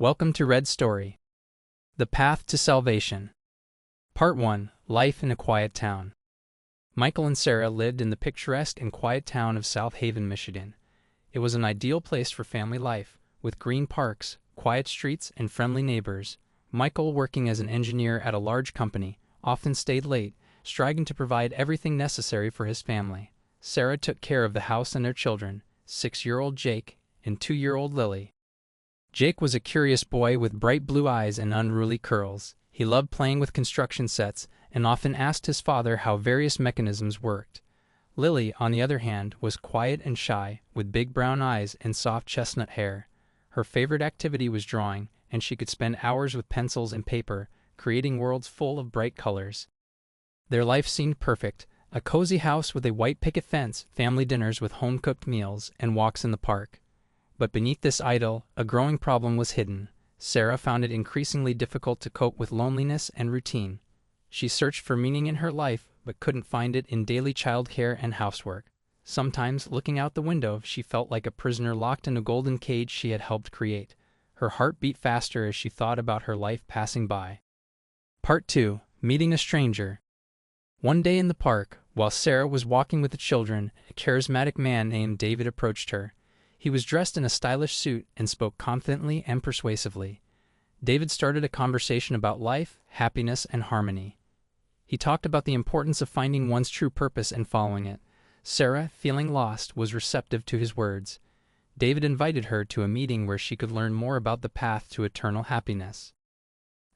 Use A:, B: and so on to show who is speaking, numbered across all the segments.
A: Welcome to Red Story. The Path to Salvation. Part 1. Life in a Quiet Town. Michael and Sarah lived in the picturesque and quiet town of South Haven, Michigan. It was an ideal place for family life, with green parks, quiet streets, and friendly neighbors. Michael, working as an engineer at a large company, often stayed late, striving to provide everything necessary for his family. Sarah took care of the house and their children, 6-year-old Jake and 2-year-old Lily. Jake was a curious boy with bright blue eyes and unruly curls. He loved playing with construction sets and often asked his father how various mechanisms worked. Lily, on the other hand, was quiet and shy, with big brown eyes and soft chestnut hair. Her favorite activity was drawing, and she could spend hours with pencils and paper, creating worlds full of bright colors. Their life seemed perfect: a cozy house with a white picket fence, family dinners with home-cooked meals, and walks in the park. But beneath this idyll, a growing problem was hidden. Sarah found it increasingly difficult to cope with loneliness and routine. She searched for meaning in her life, but couldn't find it in daily childcare and housework. Sometimes, looking out the window, she felt like a prisoner locked in a golden cage she had helped create. Her heart beat faster as she thought about her life passing by. Part 2. Meeting a Stranger. One day in the park, while Sarah was walking with the children, a charismatic man named David approached her. He was dressed in a stylish suit and spoke confidently and persuasively. David started a conversation about life, happiness, and harmony. He talked about the importance of finding one's true purpose and following it. Sarah, feeling lost, was receptive to his words. David invited her to a meeting where she could learn more about the path to eternal happiness.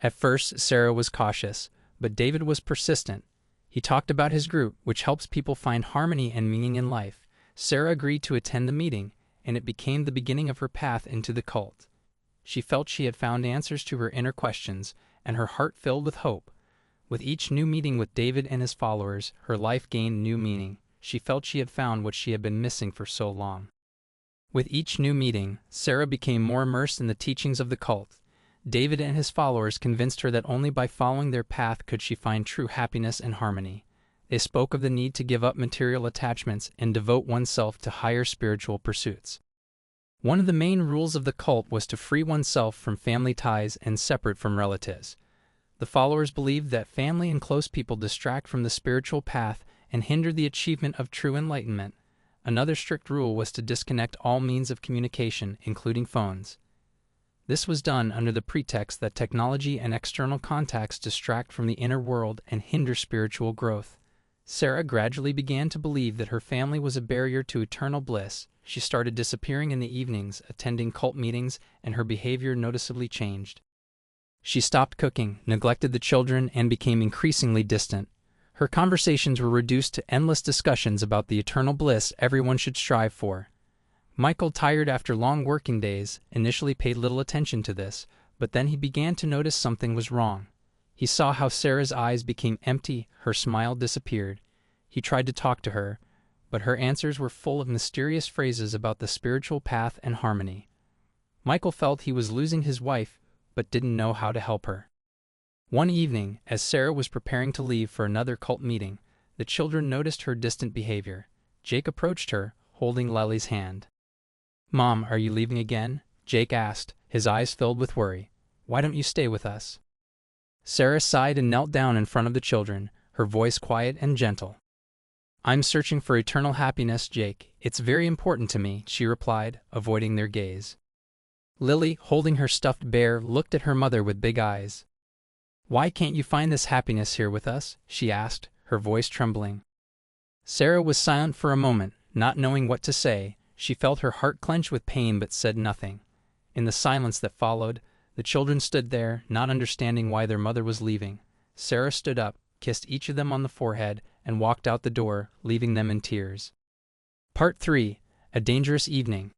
A: At first, Sarah was cautious, but David was persistent. He talked about his group, which helps people find harmony and meaning in life. Sarah agreed to attend the meeting, and it became the beginning of her path into the cult. She felt she had found answers to her inner questions, and her heart filled with hope. With each new meeting with David and his followers, her life gained new meaning. She felt she had found what she had been missing for so long. With each new meeting, Sarah became more immersed in the teachings of the cult. David and his followers convinced her that only by following their path could she find true happiness and harmony. They spoke of the need to give up material attachments and devote oneself to higher spiritual pursuits. One of the main rules of the cult was to free oneself from family ties and separate from relatives. The followers believed that family and close people distract from the spiritual path and hinder the achievement of true enlightenment. Another strict rule was to disconnect all means of communication, including phones. This was done under the pretext that technology and external contacts distract from the inner world and hinder spiritual growth. Sarah gradually began to believe that her family was a barrier to eternal bliss. She started disappearing in the evenings, attending cult meetings, and her behavior noticeably changed. She stopped cooking, neglected the children, and became increasingly distant. Her conversations were reduced to endless discussions about the eternal bliss everyone should strive for. Michael, tired after long working days, initially paid little attention to this, but then he began to notice something was wrong. He saw how Sarah's eyes became empty, her smile disappeared. He tried to talk to her, but her answers were full of mysterious phrases about the spiritual path and harmony. Michael felt he was losing his wife, but didn't know how to help her. One evening, as Sarah was preparing to leave for another cult meeting, the children noticed her distant behavior. Jake approached her, holding Lily's hand. "Mom, are you leaving again?" Jake asked, his eyes filled with worry. "Why don't you stay with us?" Sarah sighed and knelt down in front of the children, her voice quiet and gentle. "I'm searching for eternal happiness, Jake. It's very important to me," she replied, avoiding their gaze. Lily, holding her stuffed bear, looked at her mother with big eyes. "Why can't you find this happiness here with us?" she asked, her voice trembling. Sarah was silent for a moment, not knowing what to say. She felt her heart clench with pain but said nothing. In the silence that followed, the children stood there, not understanding why their mother was leaving. Sarah stood up, kissed each of them on the forehead, and walked out the door, leaving them in tears. Part 3. A Dangerous Evening.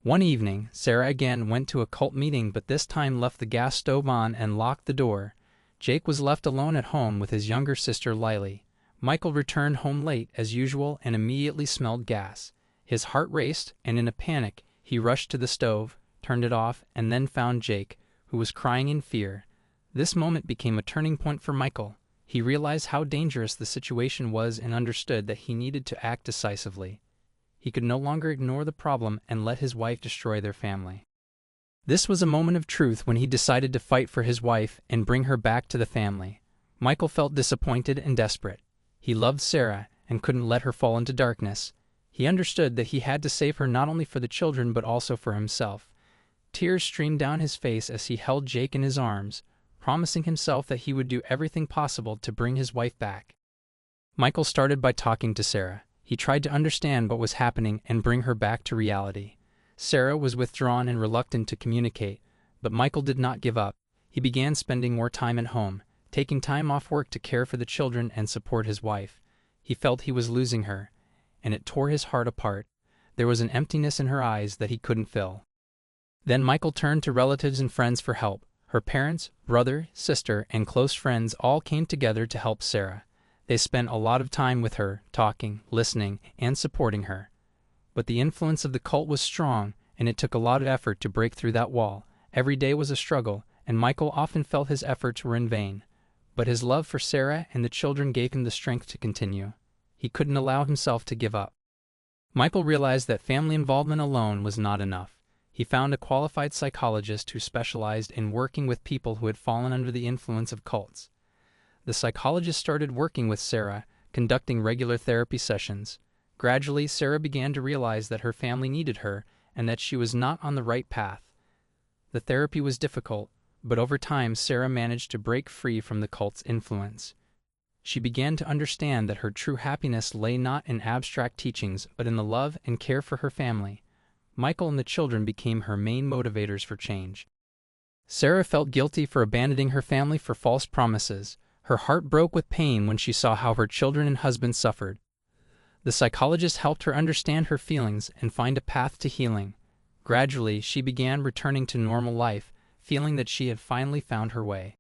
A: One evening, Sarah again went to a cult meeting, but this time left the gas stove on and locked the door. Jake was left alone at home with his younger sister Lily. Michael returned home late as usual and immediately smelled gas. His heart raced, and in a panic, he rushed to the stove, turned it off, and then found Jake, who was crying in fear. This moment became a turning point for Michael. He realized how dangerous the situation was and understood that he needed to act decisively. He could no longer ignore the problem and let his wife destroy their family. This was a moment of truth when he decided to fight for his wife and bring her back to the family. Michael felt disappointed and desperate. He loved Sarah and couldn't let her fall into darkness. He understood that he had to save her not only for the children but also for himself. Tears streamed down his face as he held Jake in his arms, promising himself that he would do everything possible to bring his wife back. Michael started by talking to Sarah. He tried to understand what was happening and bring her back to reality. Sarah was withdrawn and reluctant to communicate, but Michael did not give up. He began spending more time at home, taking time off work to care for the children and support his wife. He felt he was losing her, and it tore his heart apart. There was an emptiness in her eyes that he couldn't fill. Then Michael turned to relatives and friends for help. Her parents, brother, sister, and close friends all came together to help Sarah. They spent a lot of time with her, talking, listening, and supporting her. But the influence of the cult was strong, and it took a lot of effort to break through that wall. Every day was a struggle, and Michael often felt his efforts were in vain. But his love for Sarah and the children gave him the strength to continue. He couldn't allow himself to give up. Michael realized that family involvement alone was not enough. He found a qualified psychologist who specialized in working with people who had fallen under the influence of cults. The psychologist started working with Sarah, conducting regular therapy sessions. Gradually, Sarah began to realize that her family needed her and that she was not on the right path. The therapy was difficult, but over time Sarah managed to break free from the cult's influence. She began to understand that her true happiness lay not in abstract teachings but in the love and care for her family. Michael and the children became her main motivators for change. Sarah felt guilty for abandoning her family for false promises. Her heart broke with pain when she saw how her children and husband suffered. The psychologist helped her understand her feelings and find a path to healing. Gradually, she began returning to normal life, feeling that she had finally found her way.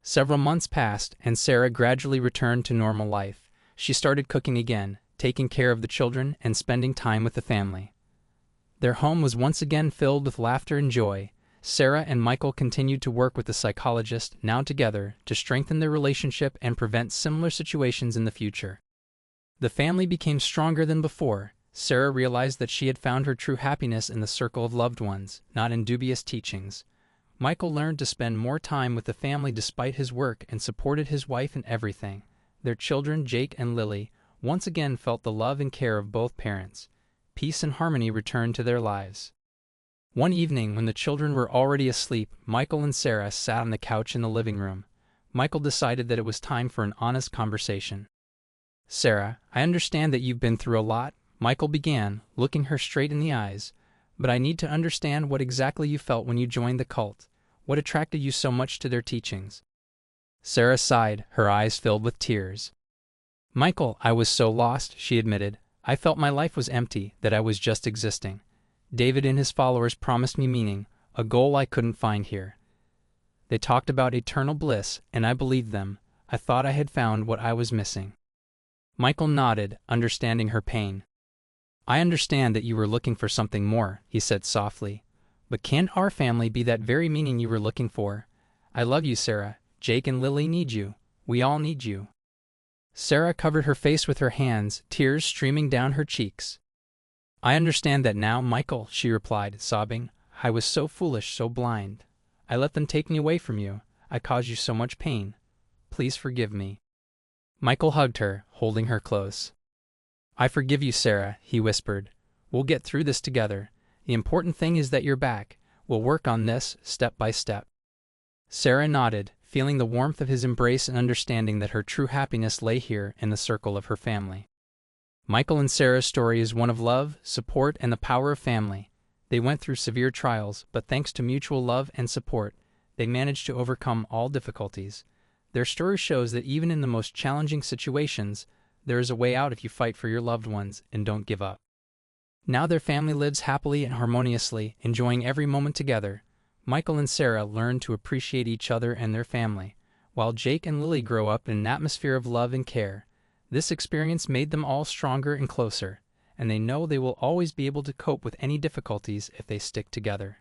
A: Several months passed, and Sarah gradually returned to normal life. She started cooking again, taking care of the children, and spending time with the family. Their home was once again filled with laughter and joy. Sarah and Michael continued to work with the psychologist, now together, to strengthen their relationship and prevent similar situations in the future. The family became stronger than before. Sarah realized that she had found her true happiness in the circle of loved ones, not in dubious teachings. Michael learned to spend more time with the family despite his work and supported his wife in everything. Their children, Jake and Lily, once again felt the love and care of both parents. Peace and harmony returned to their lives. One evening, when the children were already asleep, Michael and Sarah sat on the couch in the living room. Michael decided that it was time for an honest conversation. "Sarah, I understand that you've been through a lot," Michael began, looking her straight in the eyes. "But I need to understand what exactly you felt when you joined the cult. What attracted you so much to their teachings?" Sarah sighed, her eyes filled with tears. "Michael, I was so lost," she admitted. "I felt my life was empty, that I was just existing. David and his followers promised me meaning, a goal I couldn't find here. They talked about eternal bliss, and I believed them. I thought I had found what I was missing." Michael nodded, understanding her pain. "I understand that you were looking for something more," he said softly. "But can't our family be that very meaning you were looking for? I love you, Sarah. Jake and Lily need you. We all need you." Sarah covered her face with her hands, tears streaming down her cheeks. "I understand that now, Michael," she replied, sobbing. "I was so foolish, so blind. I let them take me away from you. I caused you so much pain. Please forgive me." Michael hugged her, holding her close. "I forgive you, Sarah," he whispered. "We'll get through this together. The important thing is that you're back. We'll work on this, step by step." Sarah nodded, feeling the warmth of his embrace and understanding that her true happiness lay here in the circle of her family. Michael and Sarah's story is one of love, support, and the power of family. They went through severe trials, but thanks to mutual love and support, they managed to overcome all difficulties. Their story shows that even in the most challenging situations, there is a way out if you fight for your loved ones and don't give up. Now their family lives happily and harmoniously, enjoying every moment together. Michael and Sarah learn to appreciate each other and their family, while Jake and Lily grow up in an atmosphere of love and care. This experience made them all stronger and closer, and they know they will always be able to cope with any difficulties if they stick together.